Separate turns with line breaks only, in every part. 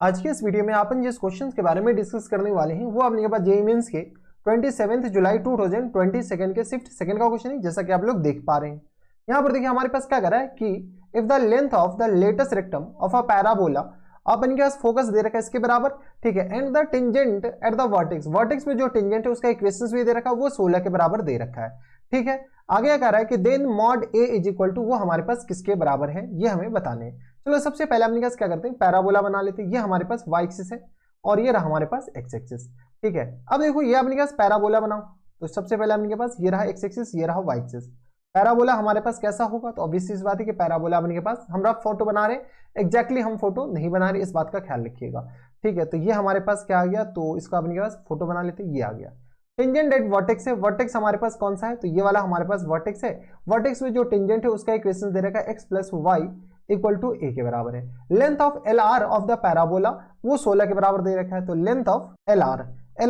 आज के इस वीडियो में अपन जिस क्वेश्चन के बारे में डिस्कस करने वाले हैं वो अपने पास जेईई मेंस के 27 जुलाई 2022 के शिफ्ट सेकंड का क्वेश्चन है, जैसा कि आप लोग देख पा रहे हैं। यहाँ पर देखिए हमारे पास क्या कर रहा है कि if the length of the latus rectum of a parabola, अपन के पास फोकस दे रखा है इसके बराबर, ठीक है, and the tangent at the vertex, vertex में जो टेंजेंट है उसका इक्वेशंस भी दे रखा है, वो 16 के बराबर दे रखा है, ठीक है। आगे कह रहा है कि then mod A is equal to, वो हमारे पास किसके बराबर है ये हमें बताने हैं। चलो सबसे पहले अपने पास क्या करते हैं, पैराबोला बना लेते हैं। ये हमारे पास y एक्सिस है और ये रहा हमारे पास x एक्सिस, ठीक है। अब देखो ये अपने पास पैराबोला बनाओ, तो सबसे पहले अपने पास ये रहा x एक्सिस, ये रहा y एक्सिस। पैराबोला हमारे पास कैसा होगा, तो ऑब्वियस इस बात है कि पैराबोला अपने पास, हम रफ फोटो बना रहे, एग्जैक्टली हम फोटो नहीं बना रहे, इस बात का ख्याल रखिएगा, ठीक है। तो ये हमारे पास क्या आ गया, तो इसका अपने पास फोटो बना लेते, ये आ गया। टेंजेंट एट वर्टेक्स है, वर्टेक्स हमारे पास कौन सा है, तो ये वाला हमारे पास वर्टेक्स है। वर्टेक्स में जो टेंजेंट है उसका इक्वेशन दे रखा है x plus y equal to a के बराबर है। Length of L R of the parabola वो 16 के बराबर दे रखा है। तो लेंथ ऑफ एल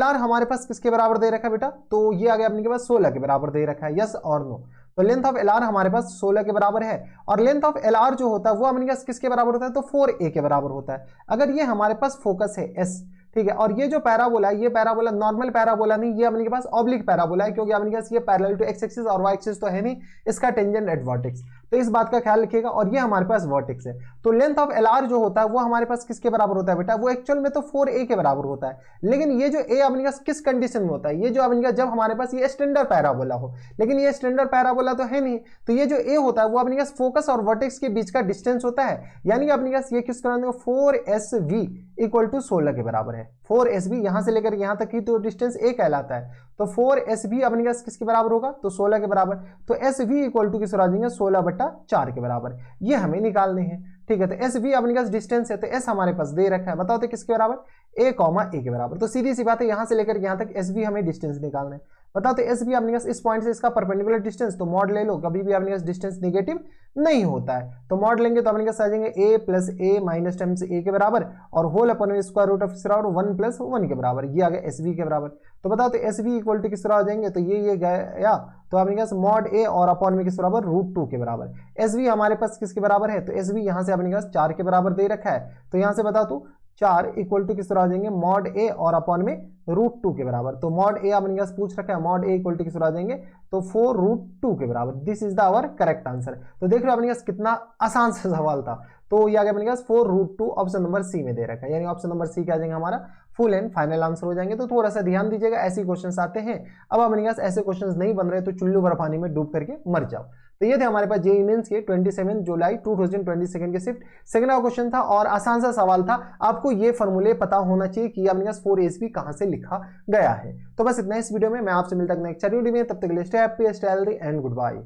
आर हमारे पास किसके बराबर दे रखा है बेटा, तो ये आ गया अपने के पास 16 के बराबर दे रखा है, यस और नो। तो लेंथ ऑफ एल आर हमारे पास 16 के बराबर है, और लेंथ ऑफ एल आर जो होता है वो अपने पास किसके बराबर होता है, तो 4a के बराबर होता है। अगर ये हमारे पास फोकस है s, ठीक है, और ये जो पैराबोला है, ये पैराबोला नॉर्मल पैराबोला नहीं, ये अपने के पास ऑब्लिक पैराबोला है, क्योंकि अपने के पास ये पैरेलल टू x एक्सिस और y एक्सिस तो है नहीं, इसका टेंजेंट एट वर्टेक्स, तो इस बात का ख्याल रखिएगा। और ये हमारे पास वर्टेक्स है, तो लेंथ ऑफ एल आर जो होता है वो हमारे पास किसके बराबर होता है बेटा, वो एक्चुअल में तो 4a के बराबर होता है। लेकिन ये जो a अपने पास किस कंडीशन में होता है, ये जो अपने पास जब हमारे पास ये स्टैंडर्ड पैराबोला हो, लेकिन ये स्टैंडर्ड पैराबोला तो है नहीं, तो ये जो a होता है वो अपने पास फोकस और वर्टेक्स के बीच का डिस्टेंस होता है, यानी कि अपने पास ये किस कराने को 4sv इक्वल टू 16 के बराबर है। 4sv यहां से लेकर यहां तक की तो डिस्टेंस a कहलाता है, तो 4sv अपने पास किसके बराबर होगा, तो 16 के बराबर। तो sv इक्वल टू किस आ जाएंगे, 16/4 के बराबर, ये हमें निकालने हैं, ठीक है। तो sv अपने पास डिस्टेंस है, तो s हमारे पास दे रखा है, बताओ तो किसके बराबर, a, a के बराबर। तो सीधी सी बात है, यहां से लेकर यहां तक sv हमें डिस्टेंस निकालना है। बताओ तो sv अपने पास इस पॉइंट से इसका परपेंडिकुलर डिस्टेंस, तो मॉड ले लो, कभी भी अपने पास डिस्टेंस नेगेटिव नहीं होता है, तो मॉड लेंगे तो अपने पास आ जाएंगे a plus a minus times a के बराबर, और होल अपन स्क्वायर रूट ऑफ 1 प्लस 1 के बराबर, ये आ गया sv के बराबर। तो बताओ तो sv इक्वल टू किस तरह हो जाएंगे, तो ये गया, तो अपने पास मॉड a और अपॉन में किस बराबर, √2 के बराबर। sv हमारे पास किसके बराबर है, तो sv यहां से अपने पास 4 के बराबर दे रखा है, तो यहां से बता तू 4 इक्वल टू किस तरह आ जाएंगे, मॉड a और अपॉन में √2 के बराबर। तो मॉड a अपने पास पूछ रखा है, मॉड a इक्वल टू किस तरह आ जाएंगे, तो 4√2 के बराबर। This is the our correct answer. तो देख लो अपने पास कितना आसान सा सवाल था। तो ये आ गया अपने पास 4√2, ऑप्शन नंबर सी में दे रखा है, यानी ऑप्शन नंबर सी क्या आ जाएगा हमारा फुल एंड फाइनल आंसर हो जाएंगे। तो थोड़ा सा ध्यान दीजिएगा, ऐसे क्वेश्चंस आते हैं, अब अपने पास ऐसे क्वेश्चंस नहीं बन रहे तो चुल्लू भर पानी में डूब करके मर जाओ। तो ये थे हमारे पास जेईई मेंस के 27 जुलाई 2022 के शिफ्ट सेकंड का क्वेश्चन था, और आसान सा सवाल था। आपको ये फॉर्मूले पता होना चाहिए कि अपने पास 4sv कहां से लिखा गया है। तो बस इतना इस वीडियो में, मैं आपसे मिलता हूं नेक्स्ट वीडियो में, तब तक के लिए stay happy, stay healthy and good bye.